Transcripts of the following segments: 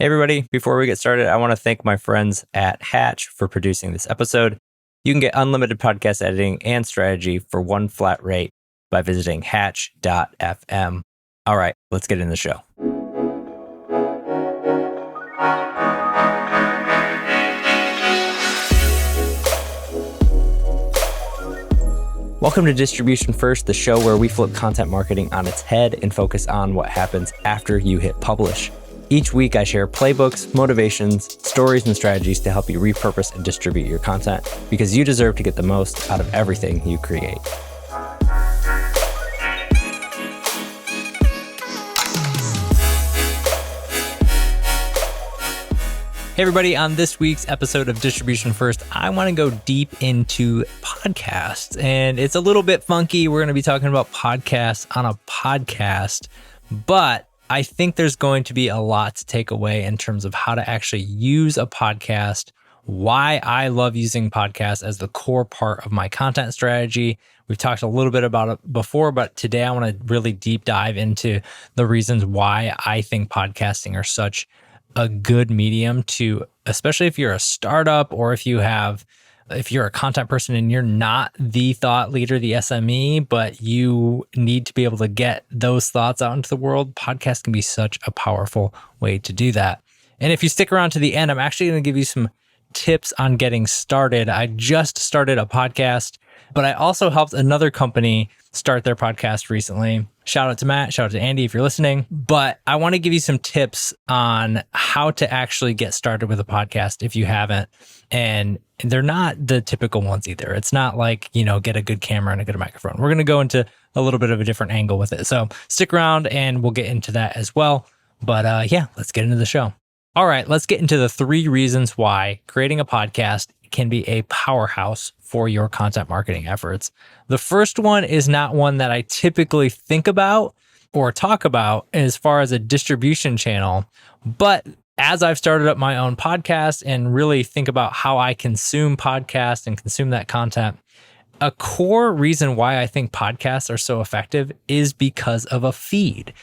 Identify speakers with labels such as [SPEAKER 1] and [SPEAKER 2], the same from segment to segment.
[SPEAKER 1] Hey everybody, before we get started, I want to thank my friends at Hatch for producing this episode. You can get unlimited podcast editing and strategy for one flat rate by visiting hatch.fm. All right, let's get into the show. Welcome to Distribution First, the show where we flip content marketing on its head and focus on what happens after you hit publish. Each week, I share playbooks, motivations, stories, and strategies to help you repurpose and distribute your content because you deserve to get the most out of everything you create. Hey everybody, on this week's episode of Distribution First, I want to go deep into podcasts, and it's a little bit funky. We're going to be talking about podcasts on a podcast, but I think there's going to be a lot to take away in terms of how to actually use a podcast, why I love using podcasts as the core part of my content strategy. We've talked a little bit about it before, but today I want to really deep dive into the reasons why I think podcasting are such a good medium to, especially if you're a startup or if you're a content person and you're not the thought leader, the SME, but you need to be able to get those thoughts out into the world. Podcasts can be such a powerful way to do that. And if you stick around to the end, I'm actually going to give you some tips on getting started. I just started a podcast, but I also helped another company start their podcast recently. Shout out to Matt, shout out to Andy if you're listening. But I want to give you some tips on how to actually get started with a podcast if you haven't. And they're not the typical ones either. It's not like, get a good camera and a good microphone. We're going to go into a little bit of a different angle with it. So stick around and we'll get into that as well. But let's get into the show. All right, let's get into the 3 reasons why creating a podcast can be a powerhouse for your content marketing efforts. The first one is not one that I typically think about or talk about as far as a distribution channel, but as I've started up my own podcast and really think about how I consume podcasts and consume that content, a core reason why I think podcasts are so effective is because of a feed.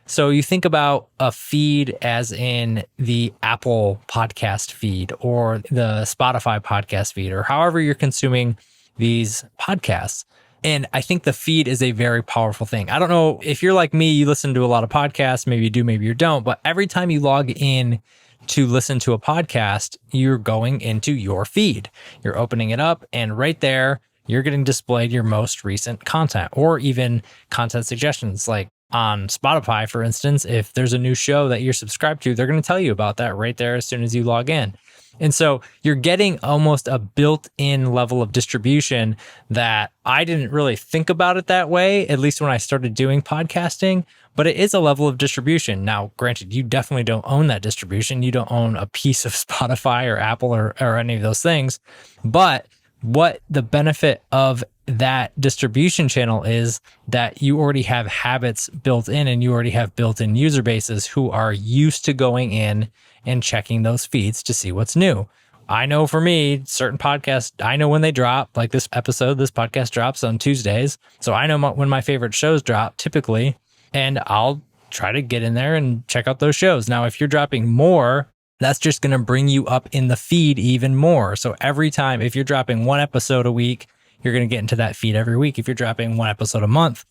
[SPEAKER 1] So you think about a feed as in the Apple podcast feed or the Spotify podcast feed or however you're consuming these podcasts. And I think the feed is a very powerful thing. I don't know if you're like me, you listen to a lot of podcasts, maybe you do, maybe you don't, but every time you log in to listen to a podcast, you're going into your feed. You're opening it up and right there, you're getting displayed your most recent content or even content suggestions. Like on Spotify, for instance, if there's a new show that you're subscribed to, they're going to tell you about that right there as soon as you log in. And so you're getting almost a built-in level of distribution that I didn't really think about it that way, at least when I started doing podcasting, but it is a level of distribution. Now, granted, you definitely don't own that distribution. You don't own a piece of Spotify or Apple or any of those things. But what the benefit of that distribution channel is that you already have habits built in and you already have built-in user bases who are used to going in and checking those feeds to see what's new. I know for me, certain podcasts, I know when they drop, like this podcast drops on Tuesdays. So I know when my favorite shows drop typically, and I'll try to get in there and check out those shows. Now, if you're dropping more, that's just going to bring you up in the feed even more. So every time, if you're dropping 1 episode a week, you're going to get into that feed every week. If you're dropping 1 episode a month,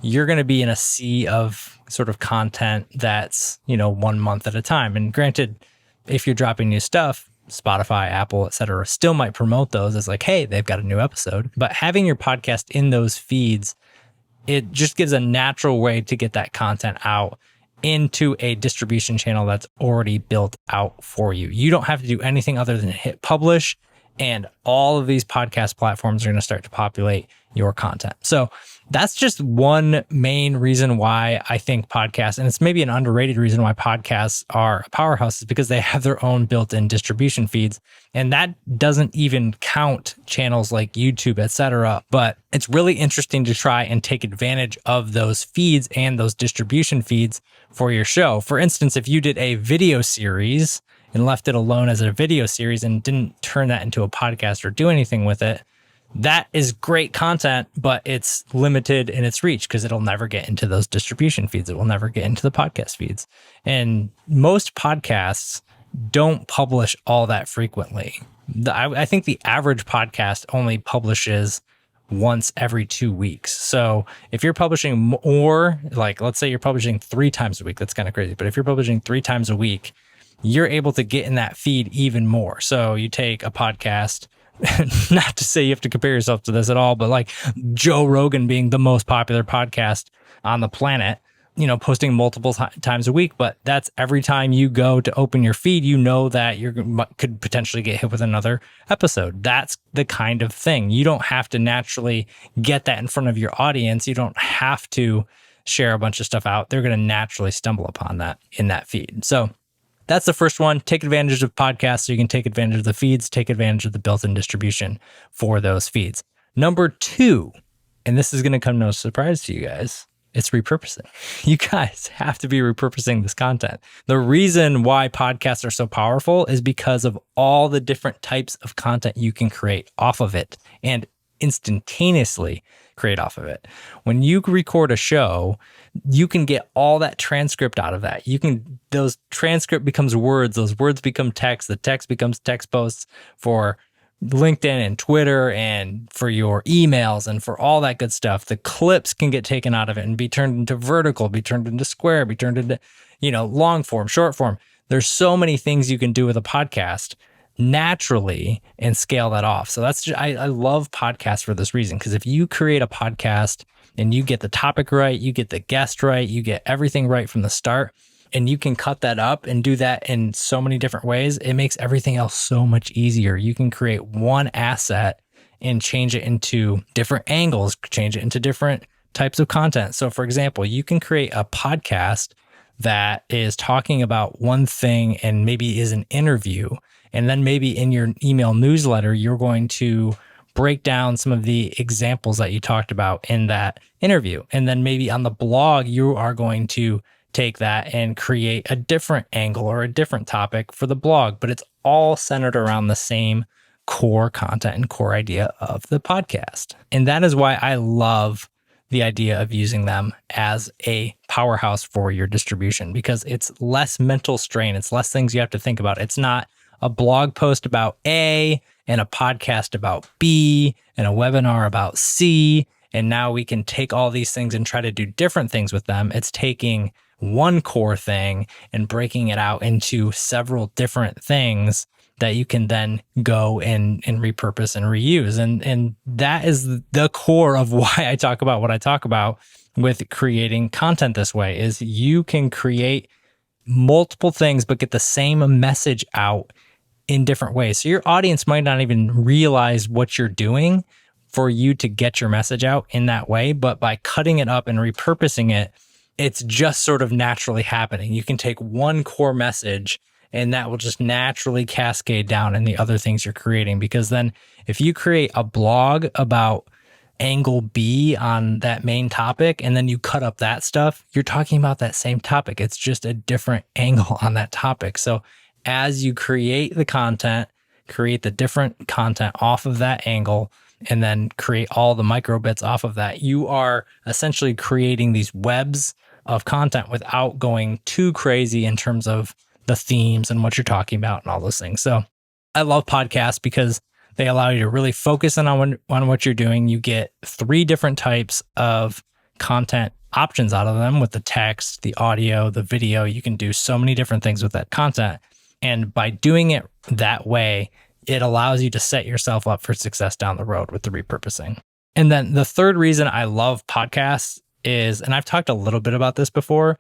[SPEAKER 1] you're going to be in a sea of sort of content that's, 1 month at a time. And granted, if you're dropping new stuff, Spotify, Apple, et cetera, still might promote those as like, hey, they've got a new episode. But having your podcast in those feeds, it just gives a natural way to get that content out into a distribution channel that's already built out for you. You don't have to do anything other than hit publish, and all of these podcast platforms are going to start to populate your content. So that's just one main reason why I think podcasts, and it's maybe an underrated reason why podcasts are a powerhouse, is because they have their own built-in distribution feeds. And that doesn't even count channels like YouTube, et cetera. But it's really interesting to try and take advantage of those feeds and those distribution feeds for your show. For instance, if you did a video series and left it alone as a video series and didn't turn that into a podcast or do anything with it, That is great content, but it's limited in its reach because it'll never get into those distribution feeds. It will never get into the podcast feeds. And most podcasts don't publish all that frequently. I think the average podcast only publishes once every 2 weeks. So if you're publishing more, like let's say you're publishing 3 times a week, that's kind of crazy. But if you're publishing 3 times a week, you're able to get in that feed even more. So you take a podcast, not to say you have to compare yourself to this at all, but like Joe Rogan being the most popular podcast on the planet, posting multiple times a week, but that's every time you go to open your feed, that you could potentially get hit with another episode. That's the kind of thing. You don't have to naturally get that in front of your audience. You don't have to share a bunch of stuff out. They're going to naturally stumble upon that in that feed. So that's the first one. Take advantage of podcasts so you can take advantage of the feeds, take advantage of the built-in distribution for those feeds. Number 2, and this is going to come no surprise to you guys, it's repurposing. You guys have to be repurposing this content. The reason why podcasts are so powerful is because of all the different types of content you can create off of it and instantaneously create off of it. When you record a show, you can get all that transcript out of that. Those transcript becomes words, those words become text, the text becomes text posts for LinkedIn and Twitter and for your emails and for all that good stuff. The clips can get taken out of it and be turned into vertical, be turned into square, be turned into, long form, short form. There's so many things you can do with a podcast naturally and scale that off. So I love podcasts for this reason, because if you create a podcast and you get the topic right, you get the guest right, you get everything right from the start, and you can cut that up and do that in so many different ways, it makes everything else so much easier. You can create one asset and change it into different angles, change it into different types of content. So for example, you can create a podcast that is talking about one thing and maybe is an interview. And then maybe in your email newsletter, you're going to break down some of the examples that you talked about in that interview. And then maybe on the blog, you are going to take that and create a different angle or a different topic for the blog, but it's all centered around the same core content and core idea of the podcast. And that is why I love the idea of using them as a powerhouse for your distribution, because it's less mental strain. It's less things you have to think about. It's not a blog post about A and a podcast about B and a webinar about C. And now we can take all these things and try to do different things with them. It's taking one core thing and breaking it out into several different things that you can then go and repurpose and reuse. And that is the core of why I talk about what I talk about with creating content this way, is you can create multiple things, but get the same message out in different ways. So your audience might not even realize what you're doing for you to get your message out in that way, but by cutting it up and repurposing it, it's just sort of naturally happening. You can take one core message and that will just naturally cascade down in the other things you're creating. Because then if you create a blog about angle B on that main topic, and then you cut up that stuff, you're talking about that same topic. It's just a different angle on that topic. So as you create the content, create the different content off of that angle, and then create all the micro bits off of that, you are essentially creating these webs of content without going too crazy in terms of the themes and what you're talking about and all those things. So I love podcasts because they allow you to really focus on what you're doing. You get 3 different types of content options out of them with the text, the audio, the video. You can do so many different things with that content. And by doing it that way, it allows you to set yourself up for success down the road with the repurposing. And then the third reason I love podcasts is, and I've talked a little bit about this before,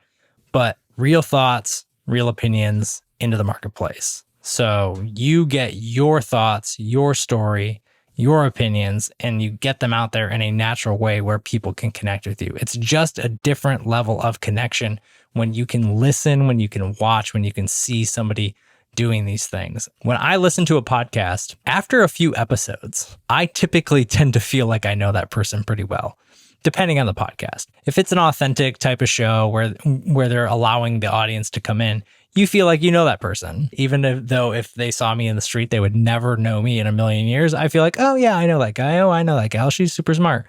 [SPEAKER 1] but real thoughts, real opinions into the marketplace. So you get your thoughts, your story, your opinions, and you get them out there in a natural way where people can connect with you. It's just a different level of connection when you can listen, when you can watch, when you can see somebody doing these things. When I listen to a podcast, after a few episodes, I typically tend to feel like I know that person pretty well, depending on the podcast. If it's an authentic type of show where they're allowing the audience to come in, you feel like you know that person. Even though if they saw me in the street, they would never know me in a million years. I feel like, oh yeah, I know that guy. Oh, I know that gal. She's super smart.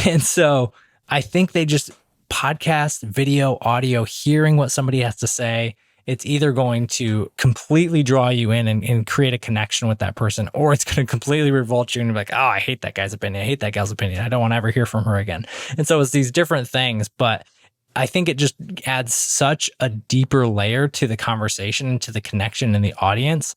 [SPEAKER 1] And so I think they just podcast, video, audio, hearing what somebody has to say, it's either going to completely draw you in and create a connection with that person, or it's going to completely revolt you and be like, oh, I hate that guy's opinion. I hate that gal's opinion. I don't want to ever hear from her again. And so it's these different things, but I think it just adds such a deeper layer to the conversation, to the connection in the audience,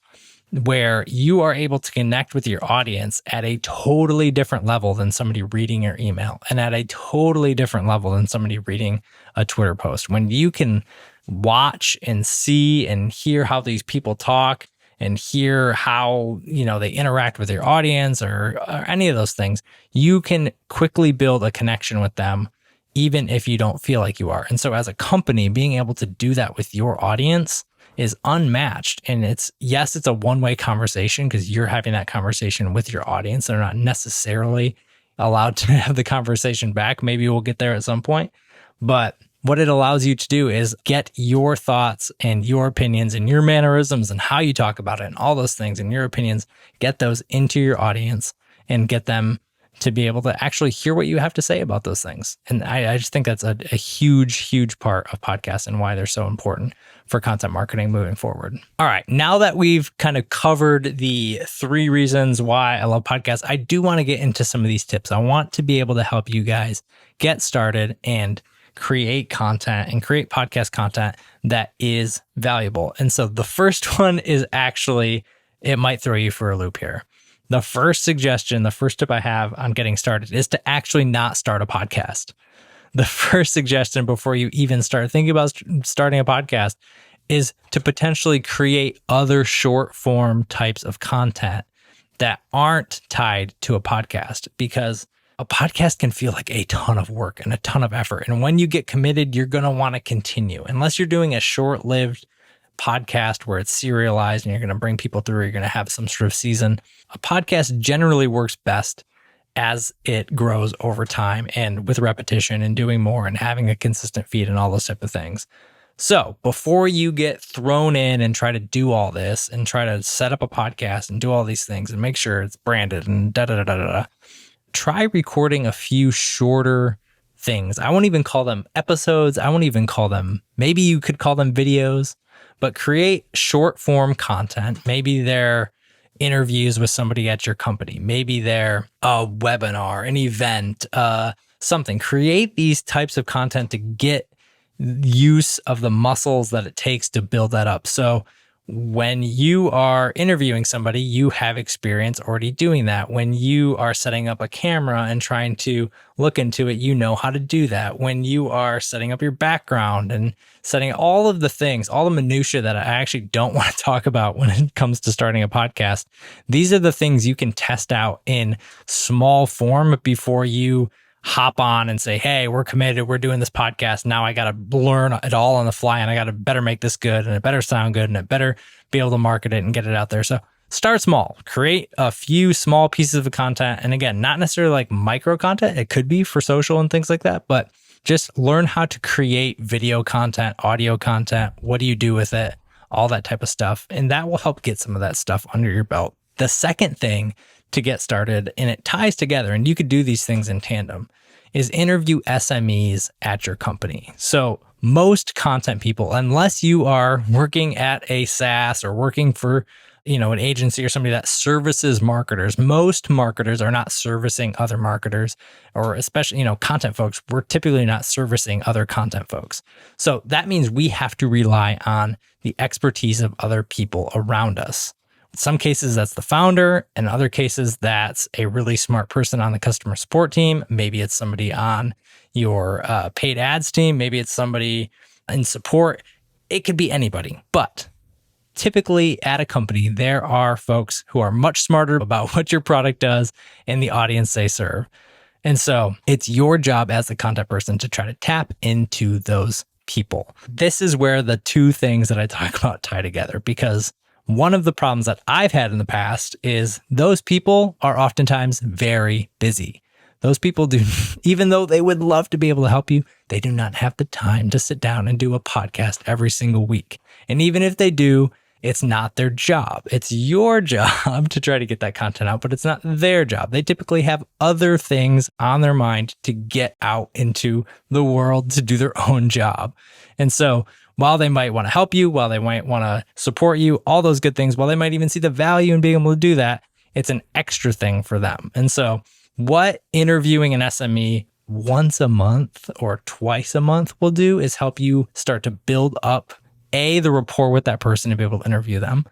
[SPEAKER 1] where you are able to connect with your audience at a totally different level than somebody reading your email, and at a totally different level than somebody reading a Twitter post. When you can watch and see and hear how these people talk and hear how, they interact with your audience or any of those things, you can quickly build a connection with them, even if you don't feel like you are. And so as a company, being able to do that with your audience is unmatched. And it's a one-way conversation because you're having that conversation with your audience. They're not necessarily allowed to have the conversation back. Maybe we'll get there at some point. But what it allows you to do is get your thoughts and your opinions and your mannerisms and how you talk about it and all those things and your opinions, get those into your audience and get them to be able to actually hear what you have to say about those things. And I just think that's a huge, huge part of podcasts and why they're so important for content marketing moving forward. All right, now that we've kind of covered the 3 reasons why I love podcasts, I do want to get into some of these tips. I want to be able to help you guys get started and create content and create podcast content that is valuable. And so the first one is actually, it might throw you for a loop here. The first suggestion, the first tip I have on getting started is to actually not start a podcast. The first suggestion before you even start thinking about starting a podcast is to potentially create other short form types of content that aren't tied to a podcast, because a podcast can feel like a ton of work and a ton of effort. And when you get committed, you're going to want to continue. Unless you're doing a short-lived podcast where it's serialized and you're going to bring people through, you're going to have some sort of season. A podcast generally works best as it grows over time and with repetition and doing more and having a consistent feed and all those type of things. So before you get thrown in and try to do all this and try to set up a podcast and do all these things and make sure it's branded and try recording a few shorter things. I won't even call them episodes. I won't even call them, maybe you could call them videos, but create short form content. Maybe they're interviews with somebody at your company. Maybe they're a webinar, an event, something. Create these types of content to get use of the muscles that it takes to build that up. So when you are interviewing somebody, you have experience already doing that. When you are setting up a camera and trying to look into it, you know how to do that. When you are setting up your background and setting all of the things, all the minutia that I actually don't want to talk about when it comes to starting a podcast, these are the things you can test out in small form before you hop on and say, hey, we're committed. We're doing this podcast. Now I got to learn it all on the fly and I got to better make this good and it better sound good and it better be able to market it and get it out there. So start small, create a few small pieces of content. And again, not necessarily like micro content. It could be for social and things like that, but just learn how to create video content, audio content. What do you do with it? All that type of stuff. And that will help get some of that stuff under your belt. The second thing to get started, and it ties together, and you could do these things in tandem, is interview SMEs at your company. So most content people, unless you are working at a SaaS or working for, an agency or somebody that services marketers, most marketers are not servicing other marketers, or especially, content folks, we're typically not servicing other content folks. So that means we have to rely on the expertise of other people around us. In some cases, that's the founder. In other cases, that's a really smart person on the customer support team. Maybe it's somebody on your paid ads team. Maybe it's somebody in support. It could be anybody. But typically at a company, there are folks who are much smarter about what your product does and the audience they serve. And so it's your job as the content person to try to tap into those people. This is where the 2 things that I talk about tie together, because one of the problems that I've had in the past is those people are oftentimes very busy. Those people do, even though they would love to be able to help you, they do not have the time to sit down and do a podcast every single week. And even if they do, it's not their job. It's your job to try to get that content out, but it's not their job. They typically have other things on their mind to get out into the world to do their own job. And so while they might want to help you, while they might want to support you, all those good things, while they might even see the value in being able to do that, it's an extra thing for them. And so what interviewing an SME once a month or twice a month will do is help you start to build up the rapport with that person to be able to interview them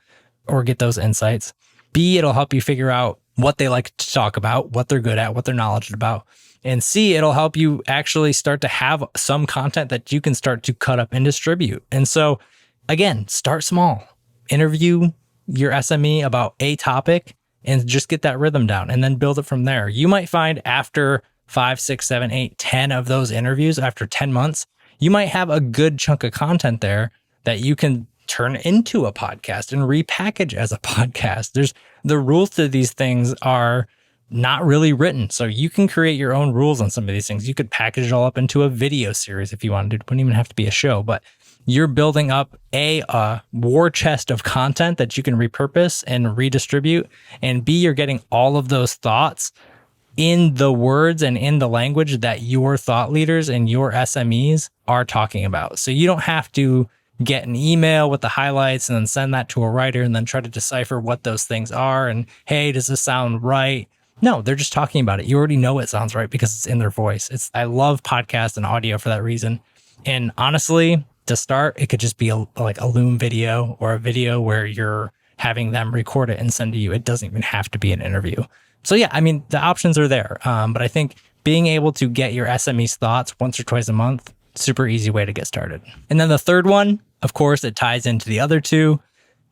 [SPEAKER 1] or get those insights. B, it'll help you figure out what they like to talk about, what they're good at, what they're knowledgeable about. And C, it'll help you actually start to have some content that you can start to cut up and distribute. And so again, start small. Interview your SME about a topic and just get that rhythm down and then build it from there. You might find after 5, 6, 7, 8, 10 of those interviews, after 10 months, you might have a good chunk of content there that you can turn into a podcast and repackage as a podcast. The rules to these things are not really written. So you can create your own rules on some of these things. You could package it all up into a video series if you wanted to. It wouldn't even have to be a show, but you're building up a war chest of content that you can repurpose and redistribute. And B, you're getting all of those thoughts in the words and in the language that your thought leaders and your SMEs are talking about. So you don't have to get an email with the highlights and then send that to a writer and then try to decipher what those things are. And hey, does this sound right? No, they're just talking about it. You already know it sounds right because it's in their voice. I love podcasts and audio for that reason. And honestly, to start, it could just be like a Loom video or a video where you're having them record it and send to you. It doesn't even have to be an interview. So yeah, I mean, the options are there. But I think being able to get your SME's thoughts once or twice a month, super easy way to get started. And then the third one, of course, it ties into the other two.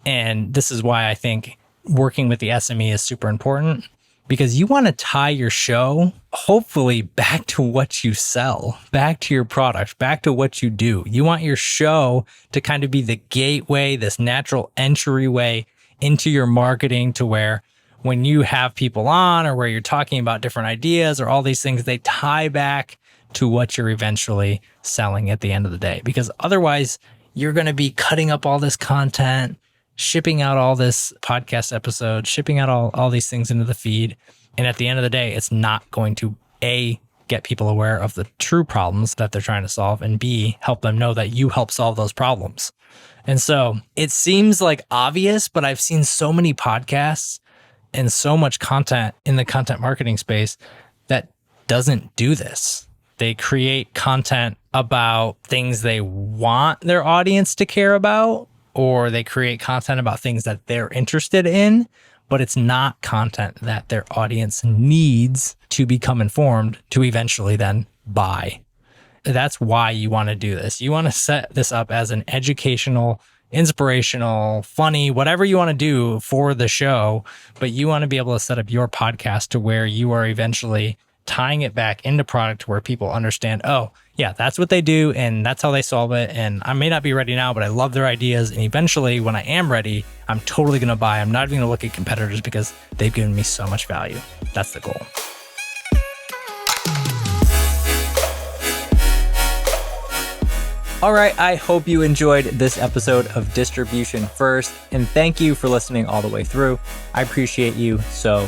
[SPEAKER 1] And this is why I think working with the SME is super important, because you want to tie your show, hopefully, back to what you sell, back to your product, back to what you do. You want your show to kind of be the gateway, this natural entryway into your marketing, to where when you have people on or where you're talking about different ideas or all these things, they tie back to what you're eventually selling at the end of the day. Because otherwise, you're going to be cutting up all this content, shipping out all this podcast episodes, shipping out all these things into the feed. And at the end of the day, it's not going to A, get people aware of the true problems that they're trying to solve, and B, help them know that you help solve those problems. And so it seems like obvious, but I've seen so many podcasts and so much content in the content marketing space that doesn't do this. They create content about things they want their audience to care about, or they create content about things that they're interested in, but it's not content that their audience needs to become informed to eventually then buy. That's why you want to do this. You want to set this up as an educational, inspirational, funny, whatever you want to do for the show, but you want to be able to set up your podcast to where you are eventually tying it back into product where people understand, oh, yeah, that's what they do and that's how they solve it. And I may not be ready now, but I love their ideas. And eventually, when I am ready, I'm totally going to buy. I'm not even going to look at competitors because they've given me so much value. That's the goal. All right, I hope you enjoyed this episode of Distribution First, and thank you for listening all the way through. I appreciate you so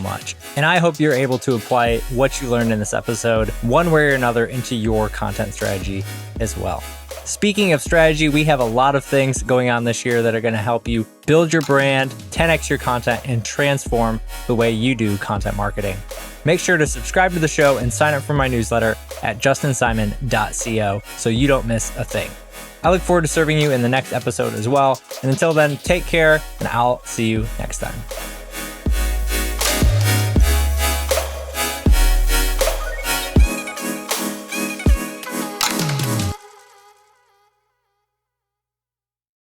[SPEAKER 1] much. And I hope you're able to apply what you learned in this episode one way or another into your content strategy as well. Speaking of strategy, we have a lot of things going on this year that are going to help you build your brand, 10x your content, and transform the way you do content marketing. Make sure to subscribe to the show and sign up for my newsletter at justinsimon.co so you don't miss a thing. I look forward to serving you in the next episode as well. And until then, take care, and I'll see you next time.